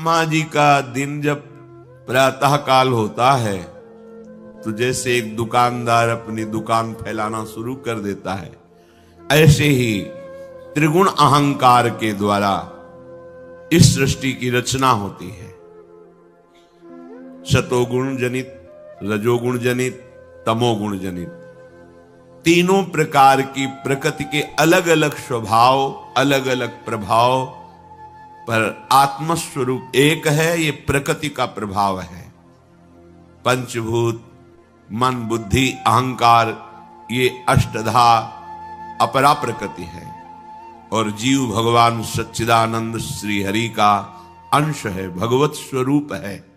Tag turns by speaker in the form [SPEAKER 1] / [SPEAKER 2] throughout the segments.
[SPEAKER 1] ब्रह्मा जी का दिन जब प्रातः काल होता है तो जैसे एक दुकानदार अपनी दुकान फैलाना शुरू कर देता है, ऐसे ही त्रिगुण अहंकार के द्वारा इस सृष्टि की रचना होती है। सतोगुण जनित, रजोगुण जनित, तमोगुण जनित, तीनों प्रकार की प्रकृति के अलग अलग स्वभाव, अलग अलग प्रभाव, पर आत्मस्वरूप एक है। ये प्रकृति का प्रभाव है। पंचभूत, मन, बुद्धि, अहंकार, ये अष्टधा अपरा प्रकृति है और जीव भगवान सच्चिदानंद श्री हरि का अंश है, भगवत स्वरूप है।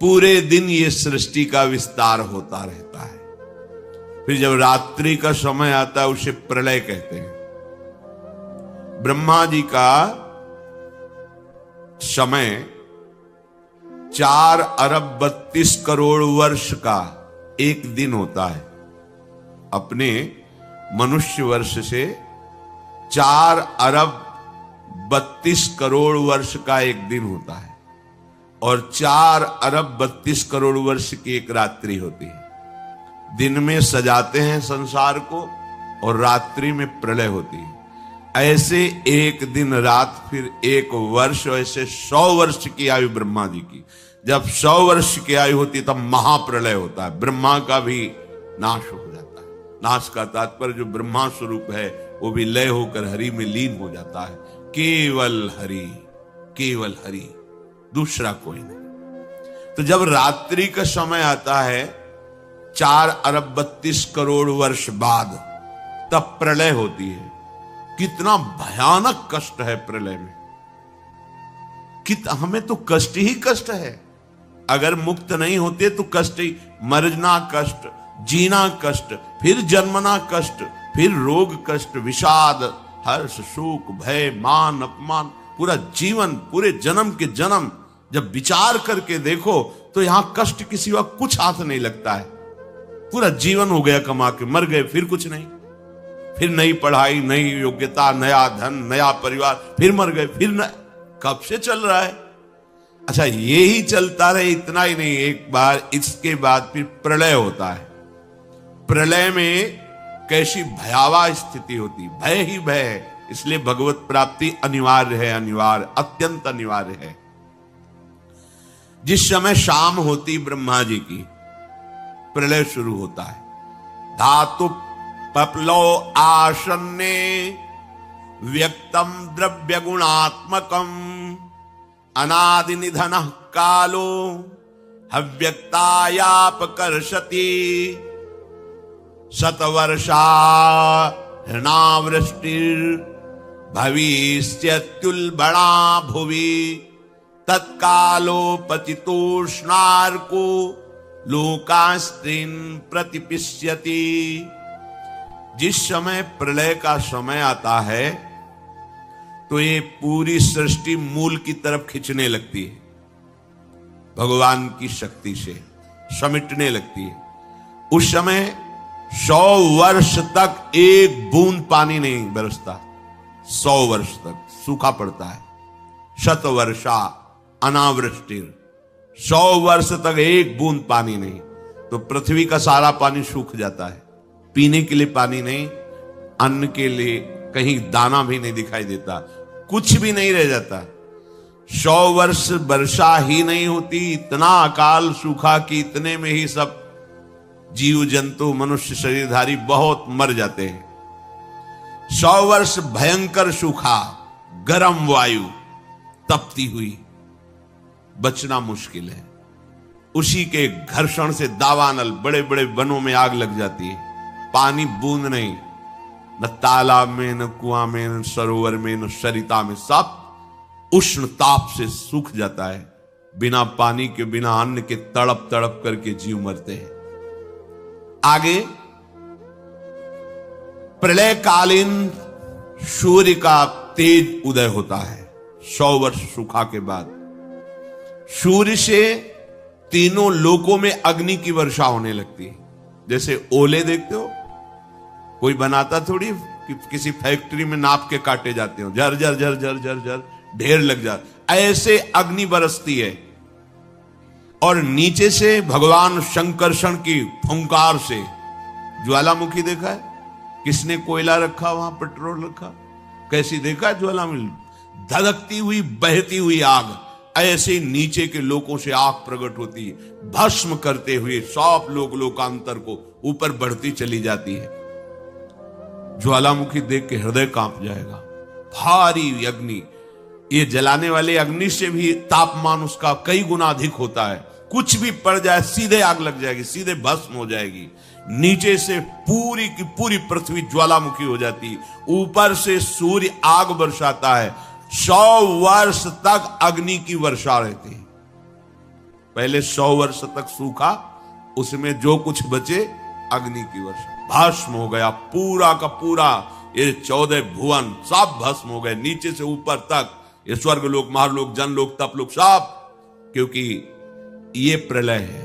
[SPEAKER 1] पूरे दिन ये सृष्टि का विस्तार होता रहता है। फिर जब रात्रि का समय आता है उसे प्रलय कहते हैं। ब्रह्मा जी का समय 4 अरब 32 करोड़ वर्ष का एक दिन होता है। अपने मनुष्य वर्ष से 4 अरब 32 करोड़ वर्ष का एक दिन होता है और 4 अरब 32 करोड़ वर्ष की एक रात्रि होती है। दिन में सजाते हैं संसार को और रात्रि में प्रलय होती है। ऐसे एक दिन रात, फिर एक वर्ष, ऐसे 100 वर्ष की आयु ब्रह्मा जी की। जब 100 वर्ष की आयु होती है तब महाप्रलय होता है, ब्रह्मा का भी नाश हो जाता है। नाश का तात्पर्य जो ब्रह्मा स्वरूप है वो भी लय होकर हरि में लीन हो जाता है। केवल हरि, केवल हरि, दूसरा कोई नहीं। तो जब रात्रि का समय आता है 4 अरब 32 करोड़ वर्ष बाद, तब प्रलय होती है। कितना भयानक कष्ट है प्रलय में। हमें तो कष्ट ही कष्ट है। अगर मुक्त नहीं होते तो कष्ट ही, मरना कष्ट, जीना कष्ट, फिर जन्मना कष्ट, फिर रोग कष्ट, विषाद, हर्ष, शोक, भय, मान, अपमान, पूरा जीवन, पूरे जन्म के जन्म जब विचार करके देखो तो यहां कष्ट के सिवा कुछ हाथ नहीं लगता है। पूरा जीवन हो गया कमा के, मर गए, फिर कुछ नहीं, फिर नई पढ़ाई, नई योग्यता, नया धन, नया परिवार, फिर मर गए, फिर कब से चल रहा है। अच्छा, ये ही चलता रहे, इतना ही नहीं, एक बार इसके बाद फिर प्रलय होता है। प्रलय में कैसी भयावह स्थिति होती, भय ही भय है। इसलिए भगवत प्राप्ति अनिवार्य है, अनिवार्य, अत्यंत अनिवार्य है। जिस समय शाम होती ब्रह्मा जी की, प्रलय शुरू होता है। धातु पपलो आसन्ने व्यक्तम द्रव्य गुणात्मकम अनादि निधनः कालो हव्यक्तायापकर्षति शतवर्षा हृणावृष्टिर् भविष्यत्युल्बणा भुवि तत्कालोपचितोष्णार्को लोकास्त्रीन् प्रतिपिष्यति। जिस समय प्रलय का समय आता है तो ये पूरी सृष्टि मूल की तरफ खिंचने लगती है, भगवान की शक्ति से समेटने लगती है। उस समय 100 वर्ष तक एक बूंद पानी नहीं बरसता, 100 वर्ष तक सूखा पड़ता है। शतवर्षा अनावृष्टिर, 100 वर्ष तक एक बूंद पानी नहीं, तो पृथ्वी का सारा पानी सूख जाता है। पीने के लिए पानी नहीं, अन्न के लिए कहीं दाना भी नहीं दिखाई देता, कुछ भी नहीं रह जाता। 100 वर्ष वर्षा ही नहीं होती, इतना अकाल सूखा कि इतने में ही सब जीव जंतु, मनुष्य शरीरधारी बहुत मर जाते हैं। 100 वर्ष भयंकर सूखा, गर्म वायु तपती हुई, बचना मुश्किल है। उसी के घर्षण से दावानल, बड़े बड़े वनों में आग लग जाती है। पानी बूंद नहीं, न तालाब में, न कुआं में, न सरोवर में, न सरिता में, सब उष्ण ताप से सूख जाता है। बिना पानी के, बिना अन्न के तड़प तड़प करके जीव मरते हैं। आगे प्रलयकालीन सूर्य का तेज उदय होता है। 100 वर्ष सूखा के बाद सूर्य से तीनों लोकों में अग्नि की वर्षा होने लगती है। जैसे ओले देखते हो, कोई बनाता थोड़ी कि किसी फैक्ट्री में नाप के काटे जाते हो, झर झर झर झर झर झर ढेर लग जाता, ऐसे अग्नि बरसती है। और नीचे से भगवान शंकरषण की फुंकार से ज्वालामुखी देखा है? किसने कोयला रखा वहां, पेट्रोल रखा? कैसी देखा है ज्वालामुखी? धधकती हुई बहती हुई आग, ऐसे नीचे के लोगों से आग प्रकट होती है, भस्म करते हुए सब लोकांतर को ऊपर बढ़ती चली जाती है। ज्वालामुखी देख के हृदय कांप जाएगा। भारी अग्नि, ये जलाने वाले अग्नि से भी तापमान उसका कई गुना अधिक होता है। कुछ भी पड़ जाए सीधे आग लग जाएगी, सीधे भस्म हो जाएगी। नीचे से पूरी की पूरी पृथ्वी ज्वालामुखी हो जाती है, ऊपर से सूर्य आग बरसाता है। 100 वर्ष तक अग्नि की वर्षा रहती है। पहले 100 वर्ष तक सूखा, उसमें जो कुछ बचे अग्नि की वर्षा, भस्म हो गया पूरा का पूरा। ये 14 भुवन सब भस्म हो गए, नीचे से ऊपर तक। ये स्वर्ग लोक, महालोक, जनलोक, तपलोक सब, क्योंकि ये प्रलय है।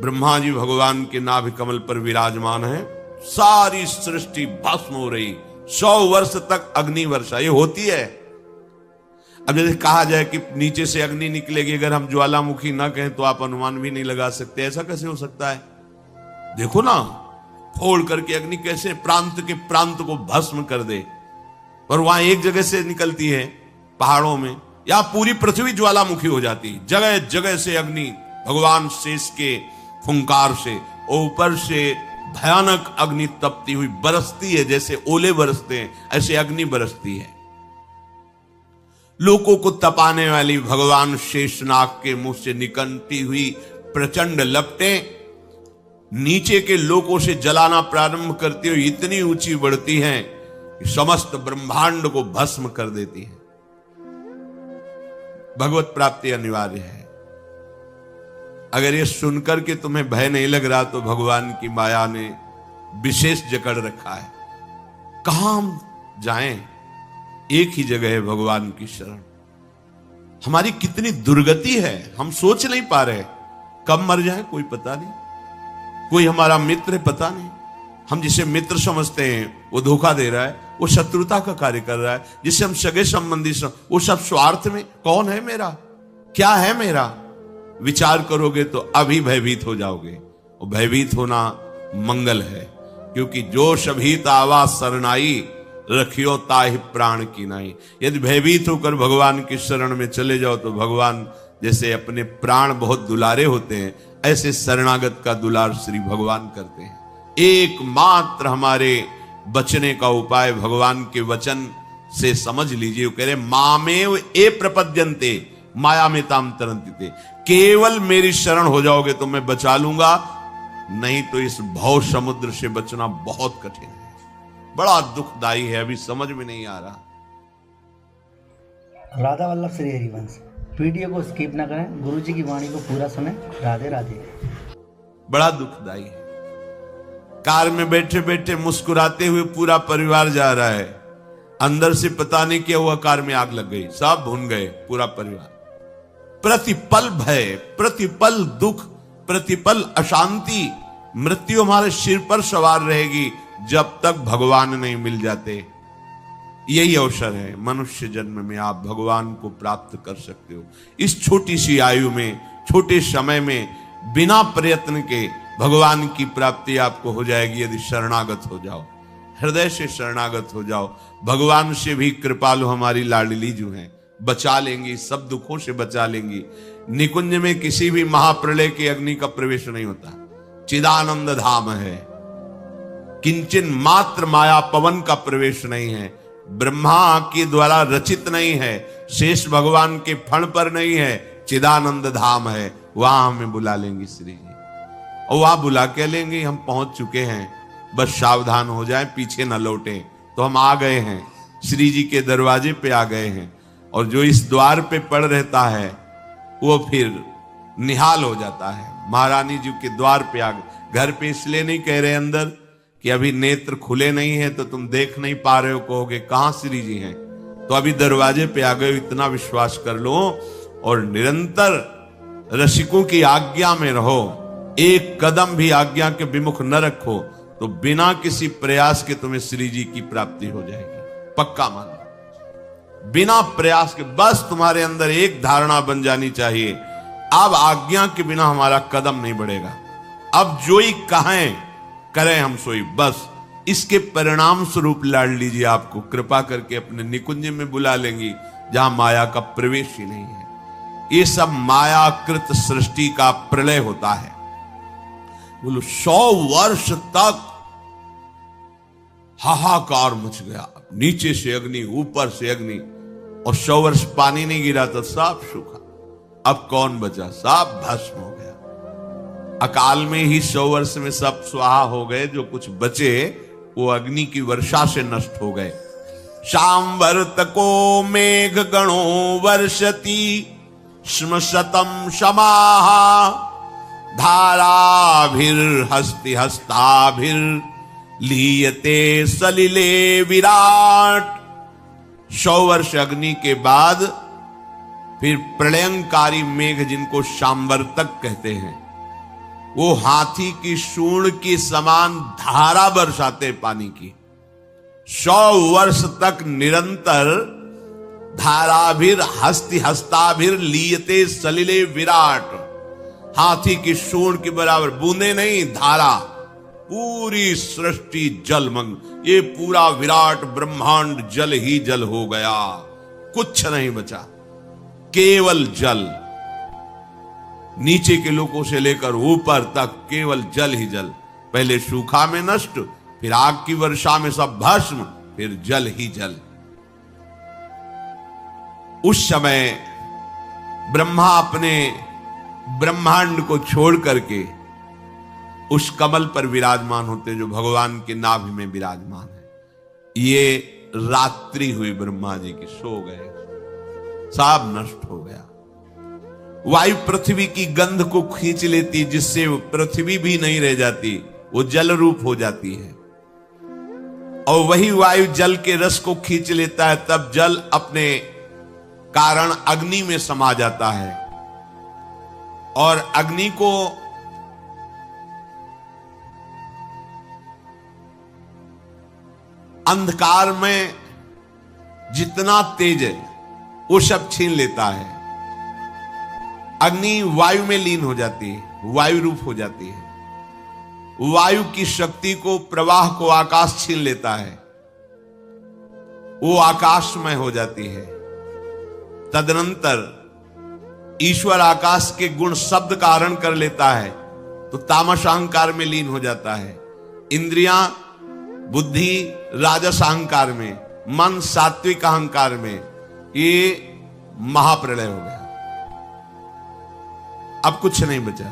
[SPEAKER 1] ब्रह्मा जी भगवान के नाभि कमल पर विराजमान है, सारी सृष्टि भस्म हो रही। 100 वर्ष तक अग्नि वर्षा ये होती है। अब जैसे कहा जाए कि नीचे से अग्नि निकलेगी, अगर हम ज्वालामुखी ना कहें तो आप अनुमान भी नहीं लगा सकते। ऐसा कैसे हो सकता है? देखो ना, फोड़ करके अग्नि कैसे प्रांत के प्रांत को भस्म कर दे। और वहां एक जगह से निकलती है पहाड़ों में, या पूरी पृथ्वी ज्वालामुखी हो जाती है। जगह जगह से अग्नि भगवान शेष के फुंकार से, ऊपर से भयानक अग्नि तपती हुई बरसती है। जैसे ओले बरसते हैं ऐसे अग्नि बरसती है। लोगों को तपाने वाली भगवान शेषनाग के मुंह से निकलती हुई प्रचंड लपटें नीचे के लोगों से जलाना प्रारंभ करती हुई इतनी ऊंची बढ़ती हैं कि समस्त ब्रह्मांड को भस्म कर देती है। भगवत प्राप्ति अनिवार्य है। अगर ये सुनकर के तुम्हें भय नहीं लग रहा तो भगवान की माया ने विशेष जकड़ रखा है। कहां हम जाएं? एक ही जगह है भगवान की शरण। हमारी कितनी दुर्गति है, हम सोच नहीं पा रहे। कब मर जाए कोई पता नहीं, कोई हमारा मित्र है पता नहीं। हम जिसे मित्र समझते हैं वो धोखा दे रहा है, वो शत्रुता का कार्य कर रहा है। जिसे हम सगे संबंधी वो सब स्वार्थ में। कौन है मेरा, क्या है मेरा? विचार करोगे तो अभी भयभीत हो जाओगे। और भयभीत होना मंगल है, क्योंकि जो शभीत आवा शरणाई रखियो ताहि प्राण की नाई। यदि भयभीत होकर भगवान की शरण में चले जाओ तो भगवान जैसे अपने प्राण बहुत दुलारे होते हैं, ऐसे शरणागत का दुलार श्री भगवान करते हैं। एकमात्र हमारे बचने का उपाय भगवान के वचन से समझ लीजिए। वो कह रहे मामेव ए प्रपद्यन्ते माया में ताम तरंतिते। केवल मेरी शरण हो जाओगे तो मैं बचा लूंगा, नहीं तो इस भव समुद्र से बचना बहुत कठिन है। बड़ा दुखदाई है, अभी समझ में नहीं आ रहा।
[SPEAKER 2] राधा वल्लभ श्री हरिवंश। वीडियो को स्किप ना करें, गुरु जी की वाणी को पूरा सुने। राधे राधे।
[SPEAKER 1] बड़ा दुखदाई है। कार में बैठे बैठे मुस्कुराते हुए पूरा परिवार जा रहा है, अंदर से पता नहीं क्या हुआ, कार में आग लग गई, सब भून गए पूरा परिवार। प्रतिपल भय, प्रतिपल दुख, प्रतिपल अशांति, मृत्यु हमारे सिर पर सवार रहेगी जब तक भगवान नहीं मिल जाते। यही अवसर है, मनुष्य जन्म में आप भगवान को प्राप्त कर सकते हो। इस छोटी सी आयु में, छोटे समय में, बिना प्रयत्न के भगवान की प्राप्ति आपको हो जाएगी यदि शरणागत हो जाओ, हृदय से शरणागत हो जाओ। भगवान से भी कृपालु हमारी लाडली जो हैं, बचा लेंगी, सब दुखों से बचा लेंगी। निकुंज में किसी भी महाप्रलय की अग्नि का प्रवेश नहीं होता, चिदानंद धाम है। किंचन मात्र माया पवन का प्रवेश नहीं है, ब्रह्मा के द्वारा रचित नहीं है, शेष भगवान के फण पर नहीं है, चिदानंद धाम है। वहां हमें बुला लेंगी श्री जी, और वहां बुला के लेंगे। हम पहुंच चुके हैं, बस सावधान हो जाएं, पीछे न लौटें। तो हम आ गए हैं, श्री जी के दरवाजे पे आ गए हैं। और जो इस द्वार पे पड़ रहता है वो फिर निहाल हो जाता है। महारानी जी के द्वार पे आ गए। घर पे इसलिए नहीं कह रहे अंदर कि अभी नेत्र खुले नहीं है तो तुम देख नहीं पा रहे हो, कहोगे कहां श्री जी हैं। तो अभी दरवाजे पे आ गए, इतना विश्वास कर लो। और निरंतर रसिकों की आज्ञा में रहो, एक कदम भी आज्ञा के विमुख न रखो, तो बिना किसी प्रयास के तुम्हें श्री जी की प्राप्ति हो जाएगी, पक्का मानो। बिना प्रयास के, बस तुम्हारे अंदर एक धारणा बन जानी चाहिए, अब आज्ञा के बिना हमारा कदम नहीं बढ़ेगा, अब जो ही कहें करें हम सोई, बस इसके परिणाम स्वरूप लाडली जी आपको कृपा करके अपने निकुंज में बुला लेंगी, जहां माया का प्रवेश ही नहीं है। ये सब मायाकृत सृष्टि का प्रलय होता है। बोलो 100 वर्ष तक हाहाकार मच गया, नीचे से अग्नि ऊपर से अग्नि, और 100 वर्ष पानी नहीं गिरा तो सब सूखा। अब कौन बचा? सब भस्म हो गया। अकाल में ही 100 वर्ष में सब स्वाहा हो गए, जो कुछ बचे वो अग्नि की वर्षा से नष्ट हो गए। शाम वर्तको मेघ गणो वर्षति श्मशतम समाहा धाराभिर हस्ति हस्ताभिर लीयते सलिले विराट। 100 वर्ष अग्नि के बाद फिर प्रलयंकारी मेघ, जिनको शामवर्तक कहते हैं, वो हाथी की सूंड की समान धारा बरसाते पानी की। 100 वर्ष तक निरंतर धाराभिर हस्ति हस्ताभिर लीयते सलिले विराट, हाथी की सूंड के बराबर, बूंदे नहीं धारा, पूरी सृष्टि जलमग्न, ये पूरा विराट ब्रह्मांड जल ही जल हो गया, कुछ नहीं बचा, केवल जल। नीचे के लोगों से लेकर ऊपर तक केवल जल ही जल। पहले सूखा में नष्ट, फिर आग की वर्षा में सब भस्म, फिर जल ही जल। उस समय ब्रह्मा अपने ब्रह्मांड को छोड़ करके उस कमल पर विराजमान होते, जो भगवान के नाभि में विराजमान है। ये रात्रि हुई, ब्रह्मा जी की, सो गए, सब नष्ट हो गया। वायु पृथ्वी की गंध को खींच लेती, जिससे पृथ्वी भी नहीं रह जाती, वो जल रूप हो जाती है। और वही वायु जल के रस को खींच लेता है, तब जल अपने कारण अग्नि में समा जाता है, और अग्नि को अंधकार में जितना तेज है वो सब छीन लेता है। अग्नि वायु में लीन हो जाती है, वायु रूप हो जाती है। वायु की शक्ति को, प्रवाह को आकाश छीन लेता है, वो आकाशमय हो जाती है। तदनंतर ईश्वर आकाश के गुण शब्द का हरण कर लेता है, तो तामस अहंकार में लीन हो जाता है। इंद्रियां, बुद्धि राजस अहंकार में, मन सात्विक अहंकार में, ये महाप्रलय हो गया। अब कुछ नहीं बचा।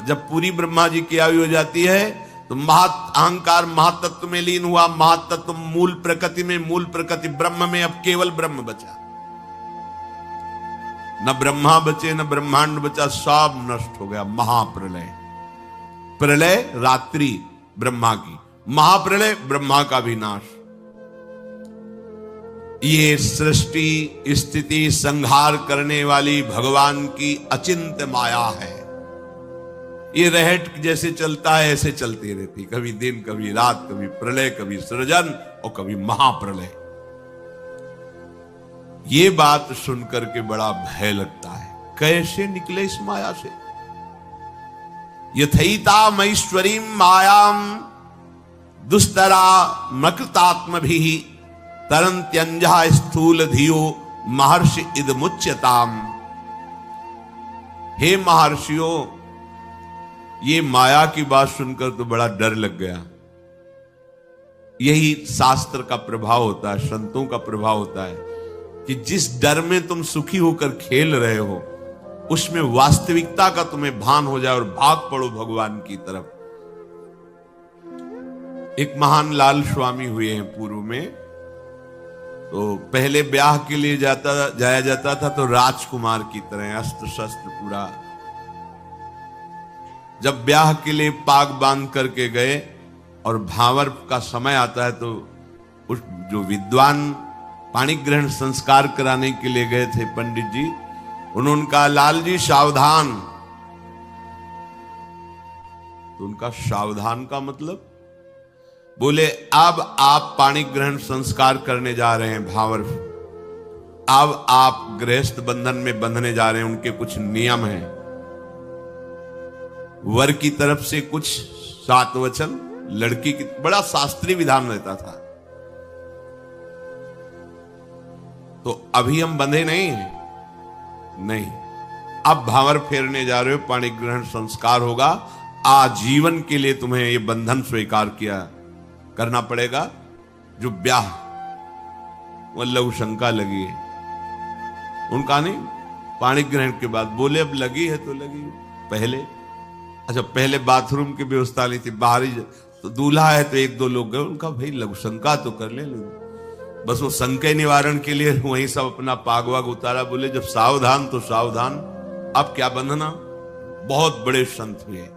[SPEAKER 1] जब पूरी ब्रह्मा जी की आयु हो जाती है, तो अहंकार महातत्व में लीन हुआ, महातत्व मूल प्रकृति में, मूल प्रकृति ब्रह्म में, अब केवल ब्रह्म बचा। न ब्रह्मा बचे, न ब्रह्मांड बचा, सब नष्ट हो गया। महाप्रलय, प्रलय रात्रि ब्रह्मा की, महाप्रलय ब्रह्मा का विनाश। ये सृष्टि स्थिति संहार करने वाली भगवान की अचिंत्य माया है। ये रहट जैसे चलता है ऐसे चलती रहती, कभी दिन कभी रात, कभी प्रलय, कभी सृजन और कभी महाप्रलय। ये बात सुनकर के बड़ा भय लगता है, कैसे निकले इस माया से। यथैता मैश्वरीम मायाम दुस्तरा मकृतात्म भी तरंत्यंजा स्थूल धियो महर्षि इदमुच्यताम। हे महर्षियों, ये माया की बात सुनकर तो बड़ा डर लग गया। यही शास्त्र का प्रभाव होता है, संतों का प्रभाव होता है, कि जिस डर में तुम सुखी होकर खेल रहे हो, उसमें वास्तविकता का तुम्हें भान हो जाए और भाग पड़ो भगवान की तरफ। एक महान लाल स्वामी हुए हैं पूर्व में, तो पहले ब्याह के लिए जाया जाता था तो राजकुमार की तरह अस्त्र शस्त्र पूरा। जब ब्याह के लिए पाग बांध करके गए और भावर का समय आता है, तो उस जो विद्वान पाणी ग्रहण संस्कार कराने के लिए गए थे पंडित जी, उन्होंने कहा लाल जी सावधान। तो उनका सावधान का मतलब, बोले अब आप पाणी ग्रहण संस्कार करने जा रहे हैं भावर, अब आप गृहस्थ बंधन में बंधने जा रहे हैं, उनके कुछ नियम हैं। वर की तरफ से कुछ 7 वचन, लड़की की बड़ा शास्त्रीय विधान रहता था। तो अभी हम बंधे नहीं हैं, नहीं। अब भावर फेरने जा रहे हो, पाणी ग्रहण संस्कार होगा, आजीवन के लिए तुम्हें ये बंधन स्वीकार किया करना पड़ेगा। जो ब्याह वो लघु शंका लगी है, उनका नहीं, पाणी ग्रहण के बाद बोले अब लगी है तो लगी। पहले अच्छा, पहले बाथरूम की व्यवस्था नहीं थी, बाहरी तो दूल्हा है तो 1-2 लोग गए, उनका भाई लघु शंका तो कर ले, बस वो शंका निवारण के लिए वहीं सब अपना पागवाग उतारा, बोले जब सावधान तो सावधान, अब क्या बंधना। बहुत बड़े संत हुए।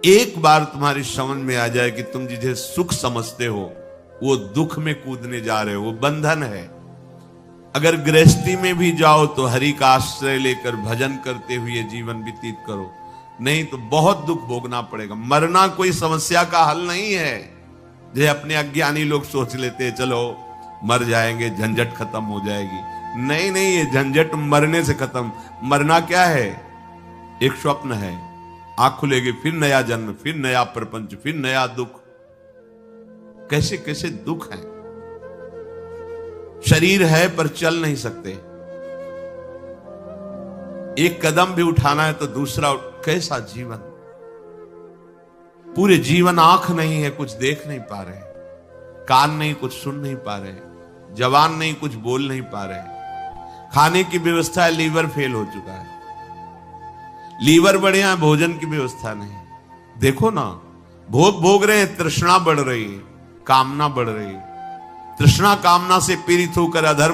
[SPEAKER 1] एक बार तुम्हारी समझ में आ जाए कि तुम जिसे सुख समझते हो वो दुख में कूदने जा रहे हो, वो बंधन है। अगर गृहस्थी में भी जाओ तो हरि का आश्रय लेकर भजन करते हुए जीवन व्यतीत करो, नहीं तो बहुत दुख भोगना पड़ेगा। मरना कोई समस्या का हल नहीं है, जो अपने अज्ञानी लोग सोच लेते हैं चलो मर जाएंगे, झंझट खत्म हो जाएगी। नहीं नहीं, ये झंझट मरने से खत्म। मरना क्या है? एक स्वप्न है, आंख खुलेगी फिर नया जन्म, फिर नया प्रपंच, फिर नया दुख। कैसे कैसे दुख है। शरीर है पर चल नहीं सकते, एक कदम भी उठाना है तो दूसरा। कैसा जीवन, पूरे जीवन आंख नहीं है, कुछ देख नहीं पा रहे, कान नहीं, कुछ सुन नहीं पा रहे, जवान नहीं, कुछ बोल नहीं पा रहे। खाने की व्यवस्था है, लीवर फेल हो चुका है। लीवर बढ़िया है, भोजन की व्यवस्था नहीं। देखो ना, भोग भोग रहे हैं, तृष्णा बढ़ रही है, कामना बढ़ रही है। तृष्णा कामना से पीड़ित होकर अधर्म